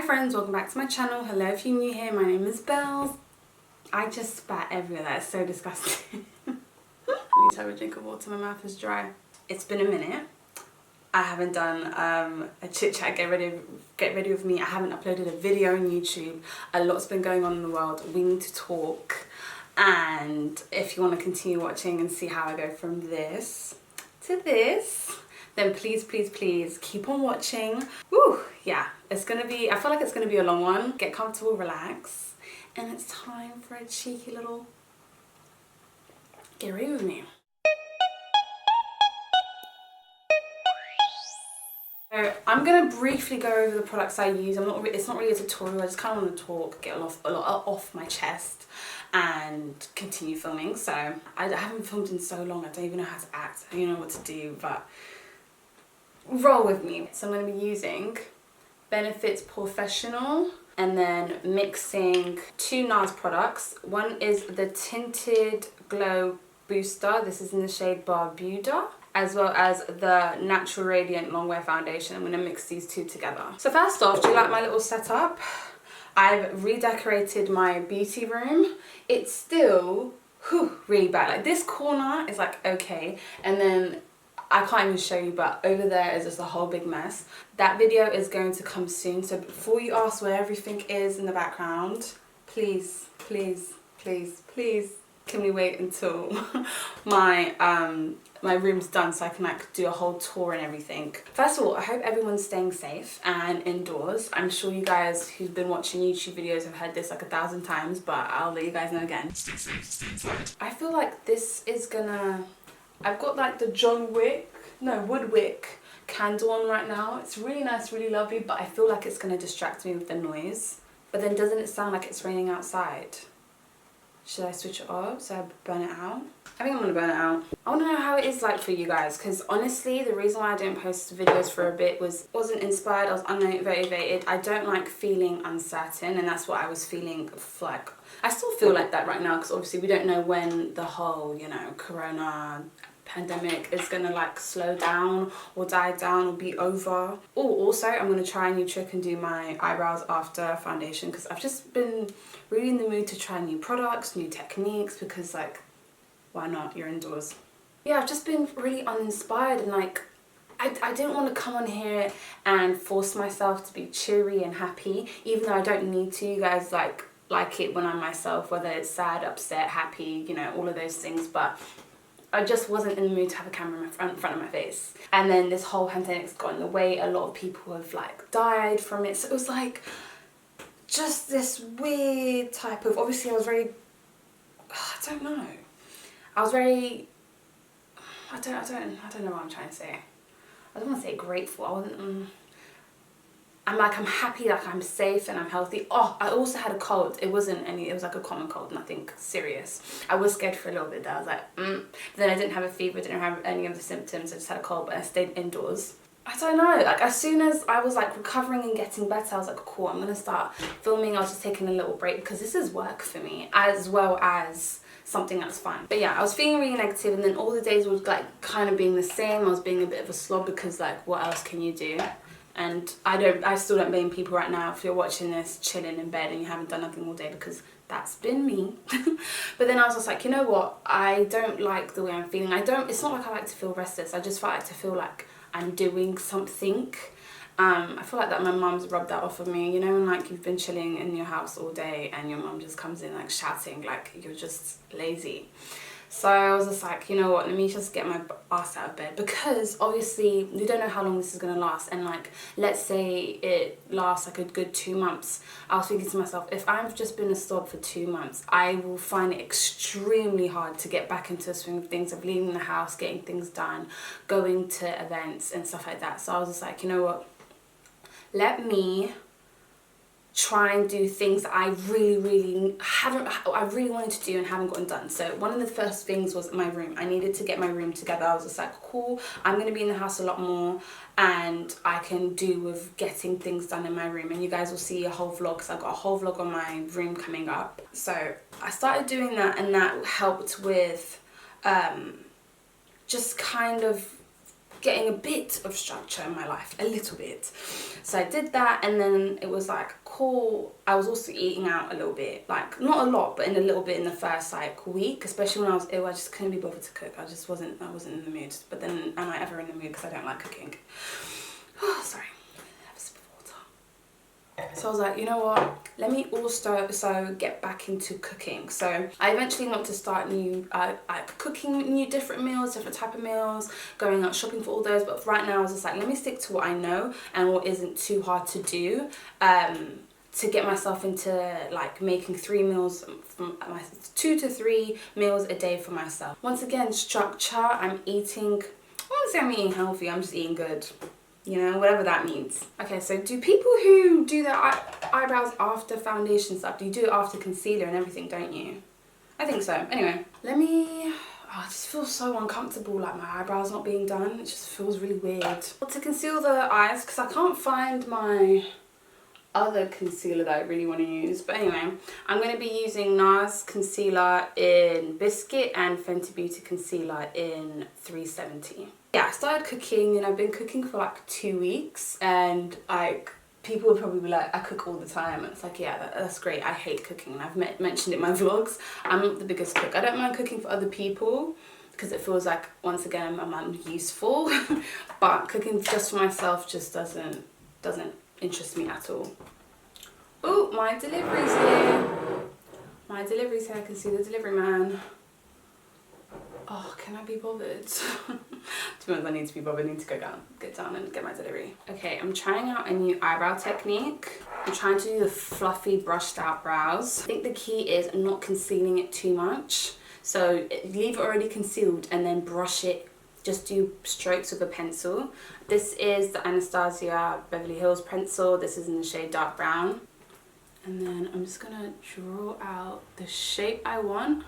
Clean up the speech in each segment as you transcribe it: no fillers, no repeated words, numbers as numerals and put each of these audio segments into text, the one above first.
friends, welcome back to my channel. Hello if you're new here, my name is Bells. I just spat everywhere, that's so disgusting. I need to have a drink of water, my mouth is dry. It's been a minute. I haven't done a chit chat, get ready with me. I haven't uploaded a video on YouTube. A lot's been going on in the world. We need to talk. And if you want to continue watching and see how I go from this to this, then please keep on watching. Woo, yeah, it's gonna be, I feel like it's gonna be a long one. Get comfortable, relax, and it's time for a cheeky little get ready with me. So I'm gonna briefly go over the products I use. It's not really a tutorial. I just kind of want to talk, get a lot off my chest, and continue filming. So I haven't filmed in so long. I don't even know how to act. I don't even know what to do, but roll with me. So I'm going to be using Benefit's Porefessional and then mixing two NARS products. One is the Tinted Glow Booster. This is in the shade Barbuda, as well as the Natural Radiant Longwear Foundation. I'm going to mix these two together. So first off, do you like my little setup? I've redecorated my beauty room. It's still really bad. Like this corner is like okay, and then I can't even show you, but over there is just a whole big mess. That video is going to come soon, so before you ask where everything is in the background, please can we wait until my my room's done so I can like do a whole tour and everything. First of all, I hope everyone's staying safe and indoors. I'm sure you guys who've been watching YouTube videos have heard this like 1,000 times, but I'll let you guys know again. Stay safe, stay tight. I feel like this is gonna, I've got like the Woodwick candle on right now. It's really nice, really lovely, but I feel like it's gonna distract me with the noise. But then doesn't it sound like it's raining outside? Should I switch it off so I burn it out? I think I'm gonna burn it out. I wanna know how it is like for you guys, because honestly, the reason why I didn't post videos for a bit wasn't inspired, I was unmotivated. I don't like feeling uncertain, and that's what I was feeling like. I still feel like that right now, because obviously we don't know when the whole, you know, corona pandemic is gonna like slow down or die down or be over. Oh, also I'm gonna try a new trick and do my eyebrows after foundation, because I've just been really in the mood to try new products, new techniques, because like, why not? You're indoors. Yeah, I've just been really uninspired, and like I didn't want to come on here and force myself to be cheery and happy, even though I don't need to. You guys like it when I'm myself, whether it's sad, upset, happy, you know, all of those things, but I just wasn't in the mood to have a camera in front of my face. And then this whole pandemic's got in the way. A lot of people have like died from it. So it was like just this weird type of, obviously I was very, I don't know. I was very, I don't know what I'm trying to say. I don't want to say grateful. I wasn't, I'm happy, like I'm safe and I'm healthy. Oh, I also had a cold. It was like a common cold, nothing serious. I was scared for a little bit there. I was like, But then I didn't have a fever, didn't have any of the symptoms. I just had a cold, but I stayed indoors. I don't know, like as soon as I was like recovering and getting better, I was like, cool, I'm gonna start filming. I was just taking a little break because this is work for me, as well as something that's fun. But yeah, I was feeling really negative, and then all the days were like kind of being the same. I was being a bit of a slob because like, what else can you do? And I still don't blame people right now if you're watching this chilling in bed and you haven't done nothing all day, because that's been me. But then I was just like, you know what, I don't like the way I'm feeling. It's not like I like to feel restless, I just like to feel like I'm doing something. I feel like that my mum's rubbed that off of me, you know, when like you've been chilling in your house all day and your mum just comes in like shouting like you're just lazy. So I was just like, you know what, let me just get my ass out of bed, because obviously we don't know how long this is going to last. And like, let's say it lasts like a good 2 months. I was thinking to myself, if I've just been a slob for 2 months, I will find it extremely hard to get back into the swing of things, of leaving the house, getting things done, going to events and stuff like that. So I was just like, you know what, let me try and do things that I really wanted to do and haven't gotten done. So one of the first things was my room. I needed to get my room together. I was just like, cool, I'm going to be in the house a lot more, and I can do with getting things done in my room. And you guys will see a whole vlog, because I've got a whole vlog on my room coming up. So I started doing that, and that helped with just kind of getting a bit of structure in my life, a little bit. So I did that, and then it was like cool. I was also eating out a little bit, like not a lot, but in a little bit in the first like week, especially when I was ill. I just couldn't be bothered to cook. I wasn't in the mood. But then am I ever in the mood, because I don't like cooking. Sorry, have a sip of water. So I was like, you know what, let me also get back into cooking. So I eventually want to start cooking new different meals, different type of meals, going out shopping for all those. But right now I was just like, let me stick to what I know and what isn't too hard to do, to get myself into like making 3 meals, from 2 to 3 meals a day for myself. Once again, structure. I'm eating, I won't say I'm eating healthy, I'm just eating good. You know, whatever that means. Okay, so do people who do their eyebrows after foundation stuff, do you do it after concealer and everything, don't you? I think so. Anyway, let me... I just feel so uncomfortable, like my eyebrows not being done. It just feels really weird. To conceal the eyes, because I can't find my other concealer that I really want to use. But anyway, I'm going to be using NARS concealer in Biscuit and Fenty Beauty concealer in 370. Yeah, I started cooking, and I've been cooking for like 2 weeks, and like people would probably be like, I cook all the time, and it's like, yeah, that's great. I hate cooking, and I've mentioned it in my vlogs. I'm not the biggest cook. I don't mind cooking for other people because it feels like, once again, I'm useful, but cooking just for myself just doesn't interest me at all. Oh, my delivery's here. My delivery's here. I can see the delivery man. Oh, can I be bothered? To be honest, I need to be bothered. I need to get down and get my delivery. Okay, I'm trying out a new eyebrow technique. I'm trying to do the fluffy brushed out brows. I think the key is not concealing it too much. So leave it already concealed and then brush it. Just do strokes with a pencil. This is the Anastasia Beverly Hills pencil. This is in the shade dark brown. And then I'm just gonna draw out the shape I want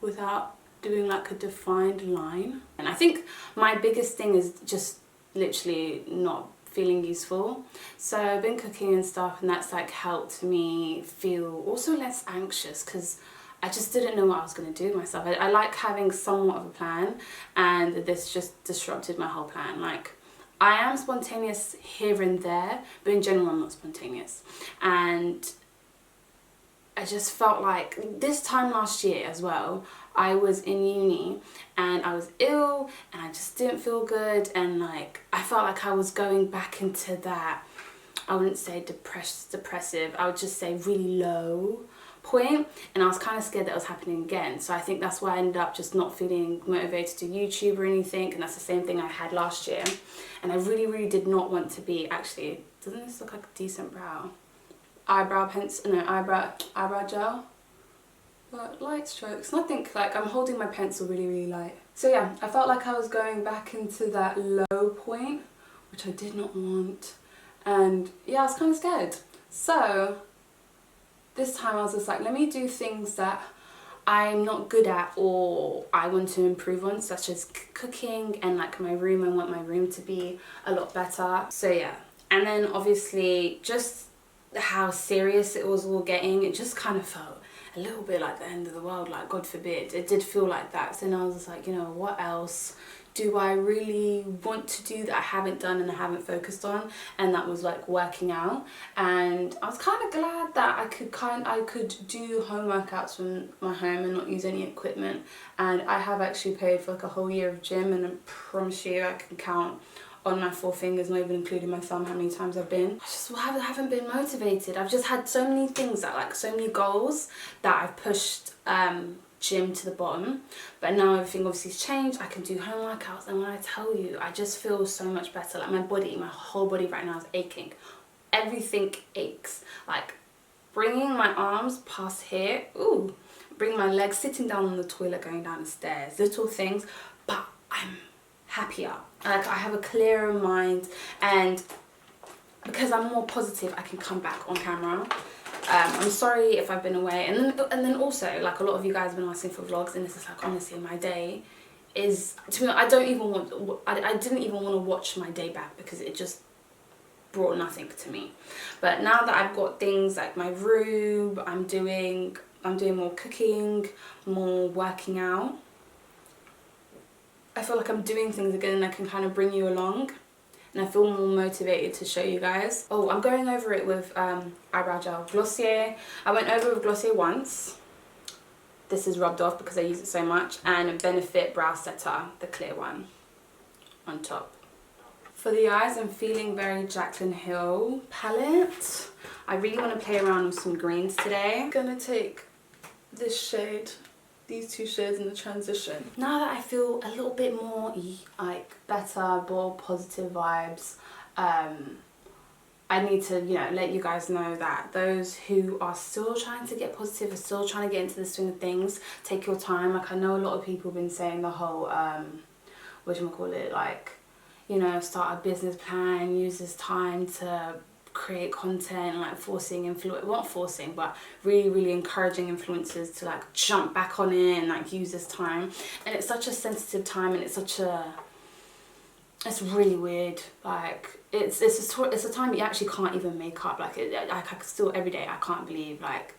without doing like a defined line. And I think my biggest thing is just literally not feeling useful. So I've been cooking and stuff, and that's like helped me feel also less anxious, because I just didn't know what I was going to do with myself. I like having somewhat of a plan, and this just disrupted my whole plan. Like, I am spontaneous here and there, but in general I'm not spontaneous. And I just felt like this time last year as well, I was in uni and I was ill and I just didn't feel good, and like I felt like I was going back into that, I wouldn't say depressive, I would just say really low point, and I was kind of scared that was happening again. So I think that's why I ended up just not feeling motivated to YouTube or anything, and that's the same thing I had last year. And I really did not want to be, actually, doesn't this look like a decent brow? Eyebrow pencil, no, eyebrow gel. But light strokes, nothing like, I'm holding my pencil really light. So yeah, I felt like I was going back into that low point, which I did not want. And yeah, I was kind of scared. So this time I was just like, let me do things that I'm not good at or I want to improve on, such as cooking and like my room. I want my room to be a lot better. So yeah, and then obviously just how serious it was all getting, it just kind of felt a little bit like the end of the world, like God forbid. It did feel like that. So then I was just like, you know, what else do I really want to do that I haven't done and I haven't focused on? And that was like working out. And I was kind of glad that I could do home workouts from my home and not use any equipment. And I have actually paid for like a whole year of gym, and I promise you I can count on my 4 fingers, not even including my thumb, how many times I've been. I just haven't been motivated. I've just had so many things that, like, so many goals that I've pushed gym to the bottom. But now everything obviously has changed. I can do home workouts, and when I tell you, I just feel so much better. Like, my whole body right now is aching. Everything aches. Like, bringing my arms past here, ooh, bring my legs, sitting down on the toilet, going down the stairs, little things, but I'm happier. Like, I have a clearer mind, and because I'm more positive, I can come back on camera. I'm sorry if I've been away, and then also, like, a lot of you guys have been asking for vlogs, and this is like, honestly, my day is, to me, I didn't even want to watch my day back because it just brought nothing to me. But now that I've got things like my room, I'm doing more cooking, more working out. I feel like I'm doing things again and I can kind of bring you along. And I feel more motivated to show you guys. Oh, I'm going over it with eyebrow gel. Glossier. I went over with Glossier once. This is rubbed off because I use it so much. And Benefit Brow Setter, the clear one, on top. For the eyes, I'm feeling very Jacklyn Hill palette. I really want to play around with some greens today. I'm going to take this shade, these two shades in the transition. Now that I feel a little bit more like better, more positive vibes, I need to, you know, let you guys know that those who are still trying to get positive, are still trying to get into the swing of things, take your time. Like, I know a lot of people have been saying the whole, whatchamacallit, like, you know, start a business plan, use this time to create content, like forcing not forcing, but really encouraging influencers to like jump back on it and like use this time. And it's such a sensitive time, and it's really weird. Like it's a time you actually can't even make up. Like I still every day I can't believe like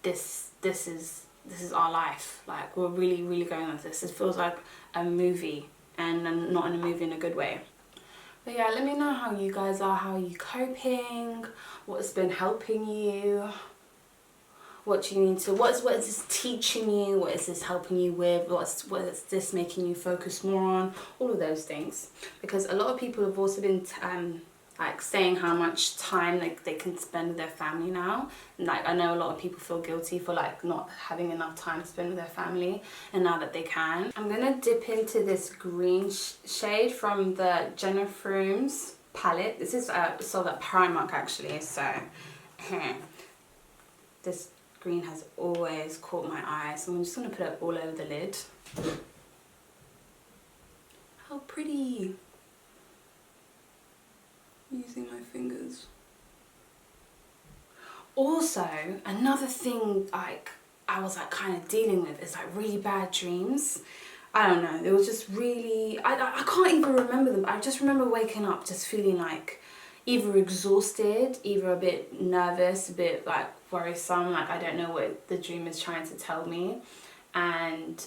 this is our life. Like we're really going with this. It feels like a movie, and not in a movie in a good way. But yeah, let me know how you guys are. How are you coping? What's been helping you? What do you need to, what is this teaching you? What is this helping you with? What is this making you focus more on? All of those things. Because a lot of people have also been like saying how much time they can spend with their family now. And like I know a lot of people feel guilty for like not having enough time to spend with their family, and now that they can. I'm gonna dip into this green shade from the Jena Frumes palette. This is sold at Primark actually, so this green has always caught my eye, so I'm just gonna put it all over the lid. How pretty! Using my fingers. Also, another thing like I was like kind of dealing with is like really bad dreams. I don't know, it was just really, I can't even remember them. I just remember waking up just feeling like either exhausted, either a bit nervous, a bit like worrisome, like I don't know what the dream is trying to tell me. And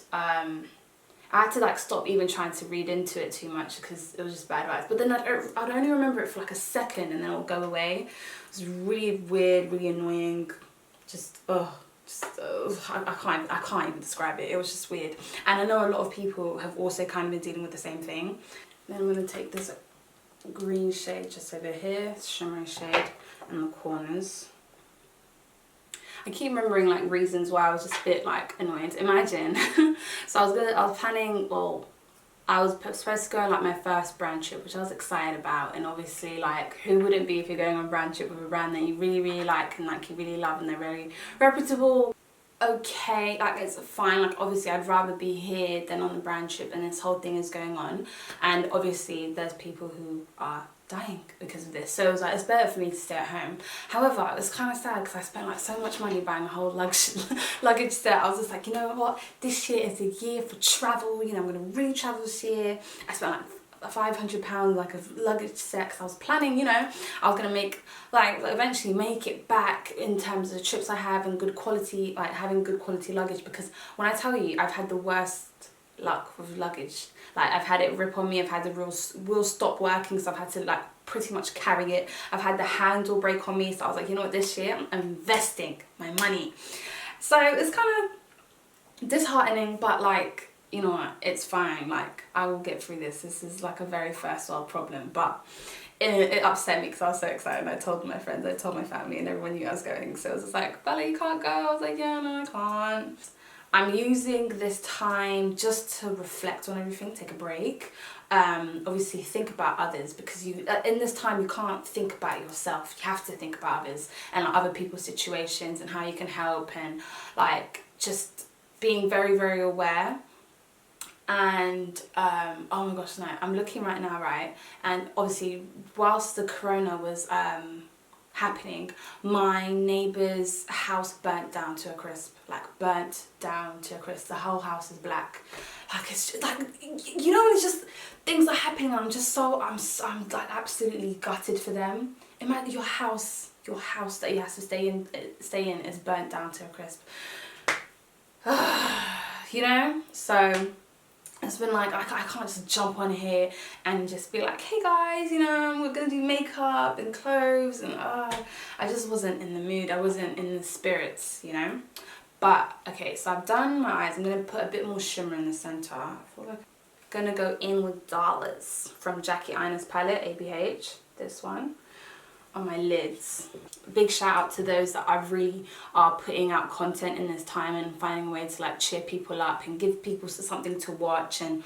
I had to like stop even trying to read into it too much because it was just bad vibes. But then I'd only remember it for like a second and then it'll go away. It was really weird, really annoying. I can't even describe it. It was just weird. And I know a lot of people have also kind of been dealing with the same thing. Then I'm going to take this green shade just over here, shimmery shade in the corners. I keep remembering like reasons why I was just a bit like annoyed. Imagine. So I was planning, well, I was supposed to go on like my first brand trip, which I was excited about. And obviously like who wouldn't be if you're going on a brand trip with a brand that you really like and like you really love and they're very reputable. Okay, like it's fine, like obviously I'd rather be here than on the brand trip and this whole thing is going on, and obviously there's people who are dying because of this, so it was like it's better for me to stay at home. However, it was kind of sad because I spent like so much money buying a whole luggage set. I was just like, you know what, this year is a year for travel, you know, I'm gonna really travel this year. I spent like £500 like a luggage set because I was planning, you know, I was gonna make like eventually make it back in terms of the trips I have and good quality, like having good quality luggage. Because when I tell you I've had the worst luck with luggage, like I've had it rip on me, I've had the wheel stop working, so I've had to like pretty much carry it, I've had the handle break on me, so I was like, you know what, this year I'm investing my money. So it's kind of disheartening, but like, you know what, it's fine, like I will get through this. This is like a very first world problem, but it upset me because I was so excited and I told my friends, I told my family, and everyone knew I was going. So it was just like, Bella, you can't go. I was like, yeah, no, I can't. I'm using this time just to reflect on everything, take a break. Obviously think about others, because you in this time you can't think about yourself. You have to think about others and like, other people's situations and how you can help, and like just being very aware. And oh my gosh, no, I'm looking right now, right, and obviously whilst the corona was happening, my neighbour's house burnt down to a crisp, like burnt down to a crisp. The whole house is black. Like it's just like, you know, it's just things are happening. I'm like absolutely gutted for them. Imagine your house that you have to stay in is burnt down to a crisp. You know, so it's been like, I can't just jump on here and just be like, hey guys, you know, we're gonna do makeup and clothes, and I just wasn't in the mood. I wasn't in the spirits, you know. But okay, so I've done my eyes. I'm gonna put a bit more shimmer in the center. I feel like I'm gonna go in with Dollars from Aina's palette, ABH, this one, on my lids. Big shout out to those that I really are putting out content in this time and finding a way to like cheer people up and give people something to watch and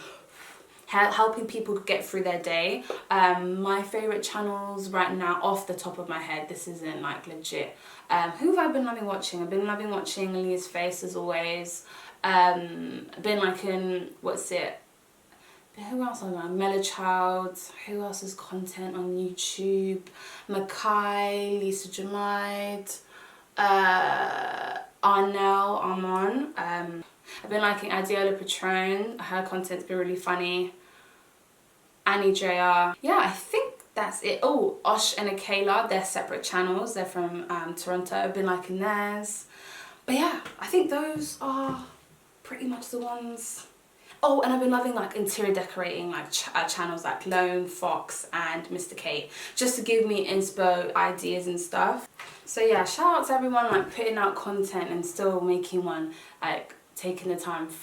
helping people get through their day. My favorite channels right now, off the top of my head, this isn't like legit, who have I been loving watching? I've been loving watching Leah's Face as always. I've been liking, what's it, who else am I? Mellow Child. Who else has content on YouTube? Makai, Lisa Jamide, Armon. I've been liking Adiola Patron. Her content's been really funny. Annie JR. Yeah, I think that's it. Oh, Osh and Akela, they're separate channels. They're from Toronto. I've been liking theirs. But yeah, I think those are pretty much the ones. Oh, and I've been loving like interior decorating, like channels like Lone, Fox and Mr. Kate, just to give me inspo ideas and stuff. So yeah, shout out to everyone like putting out content and still making one, like taking the time to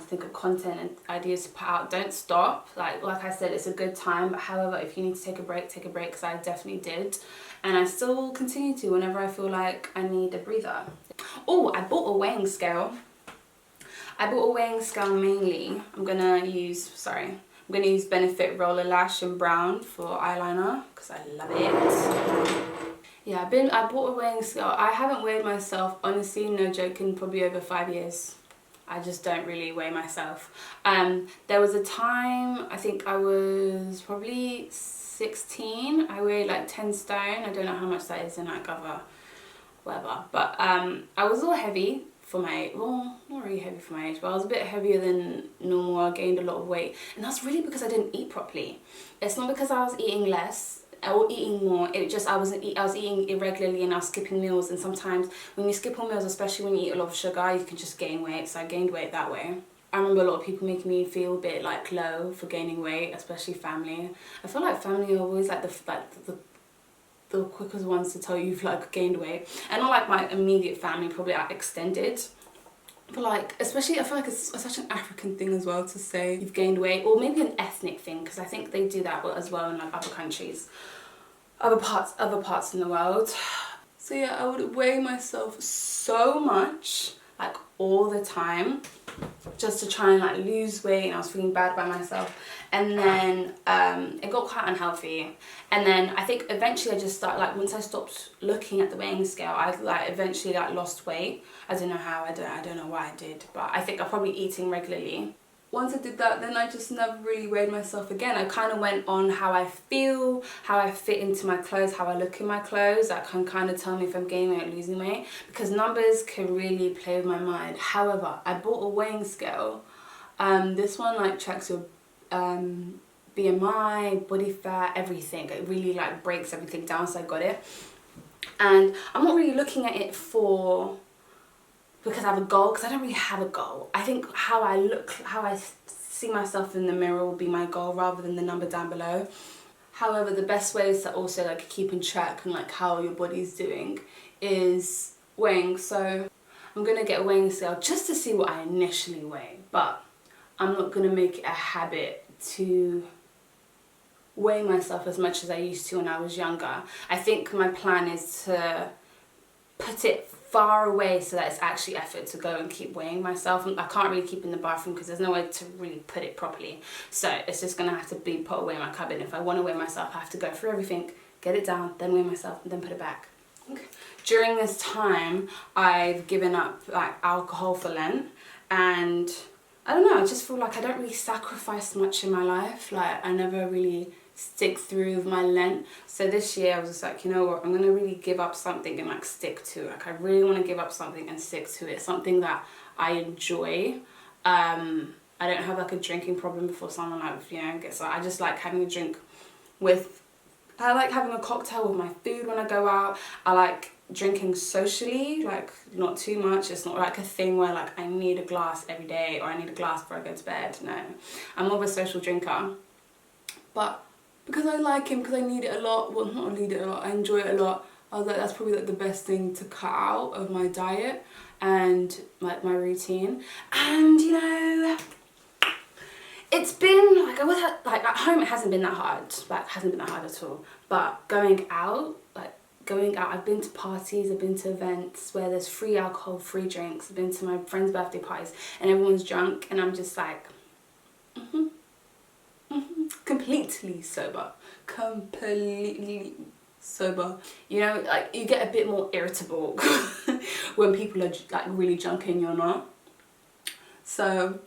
think of content and ideas to put out. Don't stop. Like I said, it's a good time, but however, if you need to take a break, because I definitely did. And I still will continue to whenever I feel like I need a breather. Oh, I bought a weighing scale. Mainly. I'm gonna use Benefit Roller Lash in brown for eyeliner because I love it. Yeah, I bought a weighing scale. I haven't weighed myself, honestly, no joking, probably over 5 years. I just don't really weigh myself. There was a time, I think I was probably 16, I weighed like 10 stone. I don't know how much that is in like other, whatever. But I was all heavy for my, well, not really heavy for my age, but I was a bit heavier than normal. I gained a lot of weight. And that's really because I didn't eat properly. It's not because I was eating less or eating more. It just, I was eating irregularly and I was skipping meals. And sometimes when you skip on meals, especially when you eat a lot of sugar, you can just gain weight. So I gained weight that way. I remember a lot of people making me feel a bit like low for gaining weight, especially family. I feel like family are always like the quickest ones to tell you you've like gained weight. And not like my immediate family, probably like extended. But like, especially, I feel like it's such an African thing as well to say you've gained weight, or maybe an ethnic thing, because I think they do that as well in like other countries, other parts in the world. So yeah, I would weigh myself so much, like all the time, just to try and like lose weight, and I was feeling bad by myself. And then it got quite unhealthy. And then I think eventually I just started, like once I stopped looking at the weighing scale, I like eventually like lost weight. I don't know how, I don't know why I did, but I think I'm probably eating regularly. Once I did that, then I just never really weighed myself again. I kind of went on how I feel, how I fit into my clothes, how I look in my clothes. That can kind of tell me if I'm gaining weight or losing weight, because numbers can really play with my mind. However, I bought a weighing scale. This one like tracks your BMI, body fat, everything. It really like breaks everything down, so I got it. And I'm not really looking at it because I have a goal, because I don't really have a goal. I think how I look, how I see myself in the mirror will be my goal rather than the number down below. However, the best way is to also like keep in track and like how your body's doing is weighing. So I'm gonna get a weighing scale just to see what I initially weigh, but I'm not gonna make it a habit to weigh myself as much as I used to when I was younger. I think my plan is to put it far away so that it's actually effort to go and keep weighing myself. I can't really keep in the bathroom because there's no way to really put it properly. So it's just gonna have to be put away in my cupboard. If I want to weigh myself, I have to go through everything, get it down, then weigh myself, and then put it back. Okay. During this time, I've given up like alcohol for Lent, and I don't know, I just feel like I don't really sacrifice much in my life. Like I never really stick through with my Lent. So this year I was just like, you know what, I'm gonna really give up something and like stick to it. Like I really want to give up something and stick to it. Something that I enjoy. I don't have like a drinking problem before someone like, you know, gets like, I just like having a drink with, I like having a cocktail with my food when I go out. I like drinking socially, like not too much. It's not like a thing where like I need a glass every day or I need a glass before I go to bed. No, I'm more of a social drinker. But because I like him, because I need it a lot, well, not need it a lot, I enjoy it a lot, I was like, that's probably like the best thing to cut out of my diet and like my routine. And you know, it's been like, like at home it hasn't been that hard, like hasn't been that hard at all. But going out, I've been to parties, I've been to events where there's free alcohol, free drinks. I've been to my friends' birthday parties and everyone's drunk and I'm just like, completely sober. Completely sober. You know, like you get a bit more irritable when people are like really drunk and you're not. So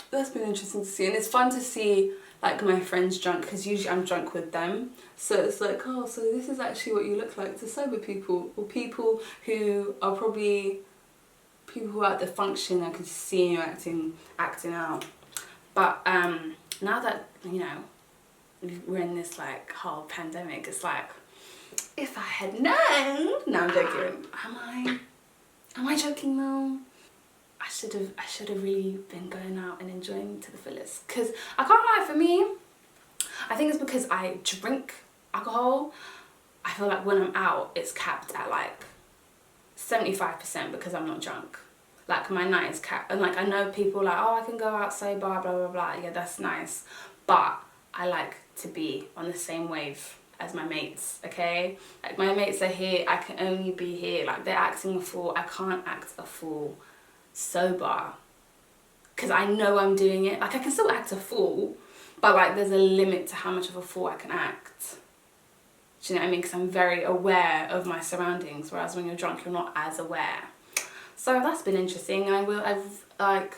that's been interesting to see, and it's fun to see like my friends drunk, because usually I'm drunk with them, so it's like, oh, so this is actually what you look like to sober people, or people who are probably people who are at the function. I could see you acting out. But now that, you know, we're in this like whole pandemic, it's like, if I had known. No, I'm joking. Am I joking though? I should have really been going out and enjoying to the fullest. Because I can't lie, for me, I think it's because I drink alcohol. I feel like when I'm out, it's capped at like 75% because I'm not drunk. Like my night is capped. And like I know people like, oh, I can go out sober, blah, blah, blah. Yeah, that's nice. But I like to be on the same wave as my mates, okay? Like my mates are here, I can only be here. Like they're acting a fool, I can't act a fool sober, because I know I'm doing it. Like I can still act a fool, but like there's a limit to how much of a fool I can act. Do you know what I mean? Because I'm very aware of my surroundings, whereas when you're drunk you're not as aware. So that's been interesting. I've like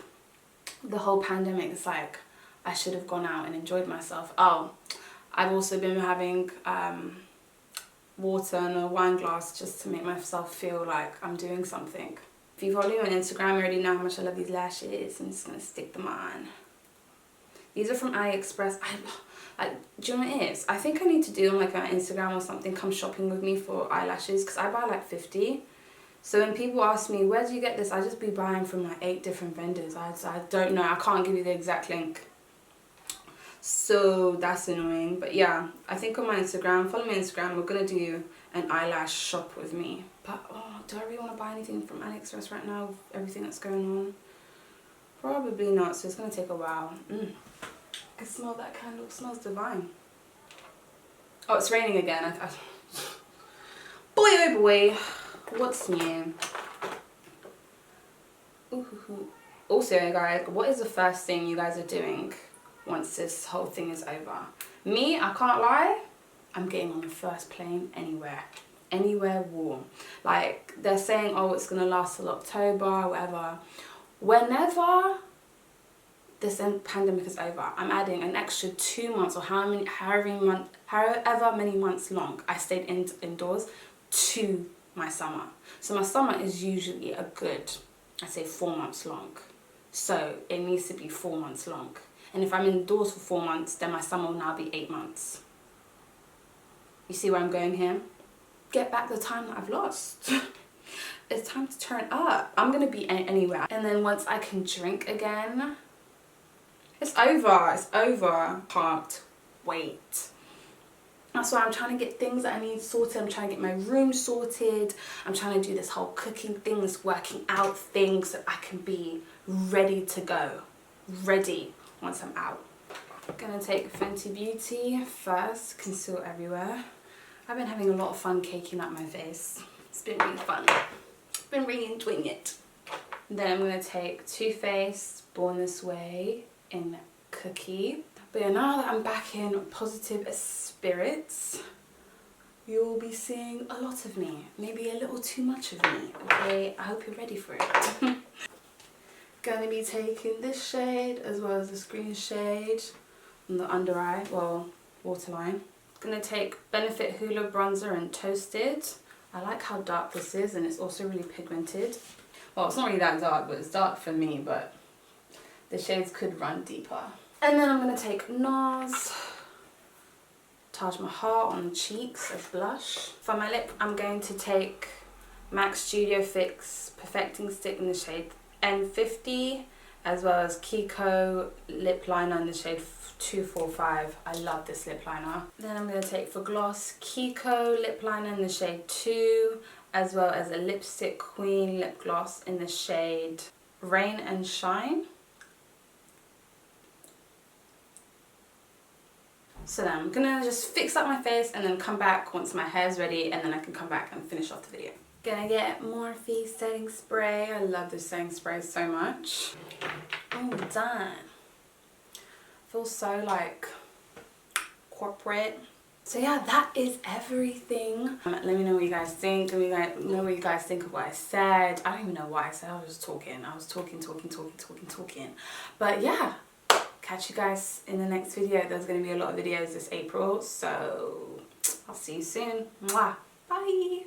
the whole pandemic, it's like I should have gone out and enjoyed myself. Oh, I've also been having water and a wine glass just to make myself feel like I'm doing something. If you follow me on Instagram, you already know how much I love these lashes. I'm just going to stick them on. These are from Aliexpress. Do you know what it is? I think I need to do them like on Instagram or something, come shopping with me for eyelashes, because I buy like 50. So when people ask me, where do you get this? I just be buying from like 8 different vendors. I don't know. I can't give you the exact link. So that's annoying. But yeah, I think on my Instagram, follow me on Instagram, we're going to do an eyelash shop with me. But oh, do I really want to buy anything from Aliexpress right now with everything that's going on? Probably not, so it's going to take a while. I can smell that candle, it smells divine. Oh, it's raining again. Boy oh boy, what's new? Ooh. Also guys, what is the first thing you guys are doing once this whole thing is over? Me, I can't lie, I'm getting on the first plane anywhere warm. Like they're saying, oh, it's gonna last till October, whatever. Whenever this pandemic is over, I'm adding an extra 2 months or however many months long I stayed indoors to my summer. So my summer is usually a good, I'd say 4 months long. So it needs to be 4 months long. And if I'm indoors for 4 months, then my summer will now be 8 months. You see where I'm going here? Get back the time that I've lost. It's time to turn up. I'm gonna be anywhere. And then once I can drink again, it's over. Can't wait. That's why I'm trying to get things that I need sorted. I'm trying to get my room sorted. I'm trying to do this whole cooking thing, this working out thing, so I can be ready to go. Ready once I'm out. I'm gonna take Fenty Beauty first, conceal everywhere. I've been having a lot of fun caking up my face. It's been really fun. Been really enjoying it. Then I'm gonna take Too Faced Born This Way in Cookie. But yeah, now that I'm back in positive spirits, you'll be seeing a lot of me. Maybe a little too much of me, okay? I hope you're ready for it. Gonna be taking this shade as well as this green shade on the under eye, well, waterline. Gonna take Benefit Hoola Bronzer in Toasted. I like how dark this is, and it's also really pigmented. Well, it's not really that dark, but it's dark for me, but the shades could run deeper. And then I'm gonna take NARS Taj Mahal on the cheeks as blush. For my lip, I'm going to take MAC Studio Fix Perfecting Stick in the shade N50, as well as Kiko Lip Liner in the shade 245. I love this lip liner. Then I'm going to take for gloss Kiko Lip Liner in the shade 2, as well as a Lipstick Queen lip gloss in the shade Rain and Shine. So then I'm gonna just fix up my face and then come back once my hair's ready, and then I can come back and finish off the video. Gonna get Morphe setting spray. I love this setting spray so much. Oh, done. Feels so like corporate. So yeah, that is everything. Let me know what you guys think. Let me know what you guys think of what I said. I don't even know what I said. I was just talking. I was talking. But yeah, catch you guys in the next video. There's going to be a lot of videos this April, so I'll see you soon. Mwah. Bye.